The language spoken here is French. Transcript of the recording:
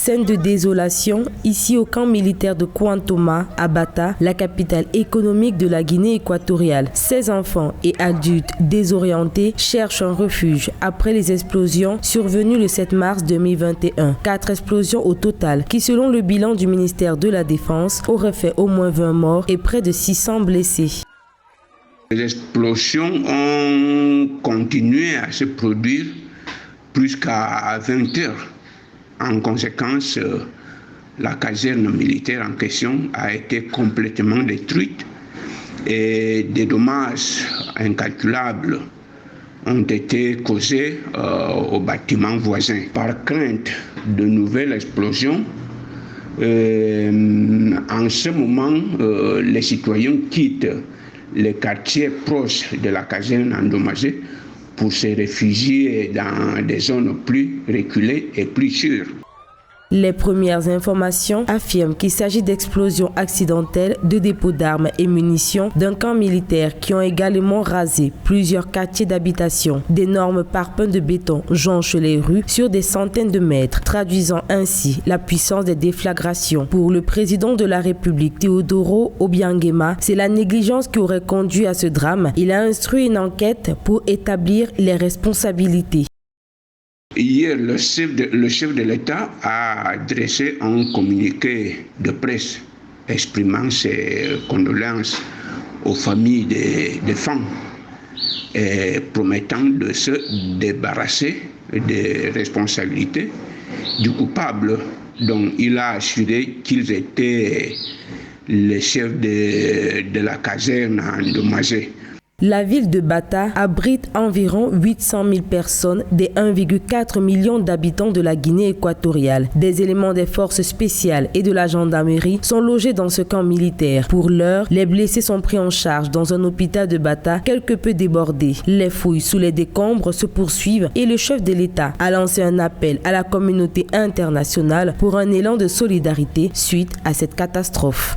Scène de désolation, ici au camp militaire de Kouantoma, à Bata, la capitale économique de la Guinée équatoriale. 16 enfants et adultes désorientés cherchent un refuge après les explosions survenues le 7 mars 2021. 4 explosions au total qui, selon le bilan du ministère de la Défense, auraient fait au moins 20 morts et près de 600 blessés. Les explosions ont continué à se produire jusqu'à 20 heures. En conséquence, la caserne militaire en question a été complètement détruite et des dommages incalculables ont été causés aux bâtiments voisins. Par crainte de nouvelles explosions, en ce moment, les citoyens quittent les quartiers proches de la caserne endommagée pour se réfugier dans des zones plus reculées et plus sûres. Les premières informations affirment qu'il s'agit d'explosions accidentelles de dépôts d'armes et munitions d'un camp militaire qui ont également rasé plusieurs quartiers d'habitation. D'énormes parpaings de béton jonchent les rues sur des centaines de mètres, traduisant ainsi la puissance des déflagrations. Pour le président de la République, Teodoro Obiangema, c'est la négligence qui aurait conduit à ce drame. Il a instruit une enquête pour établir les responsabilités. Hier, le chef de l'État a adressé un communiqué de presse exprimant ses condoléances aux familles des défunts et promettant de se débarrasser des responsabilités du coupable dont il a assuré qu'ils étaient les chefs de la caserne endommagée. La ville de Bata abrite environ 800 000 personnes des 1,4 million d'habitants de la Guinée équatoriale. Des éléments des forces spéciales et de la gendarmerie sont logés dans ce camp militaire. Pour l'heure, les blessés sont pris en charge dans un hôpital de Bata quelque peu débordé. Les fouilles sous les décombres se poursuivent et le chef de l'État a lancé un appel à la communauté internationale pour un élan de solidarité suite à cette catastrophe.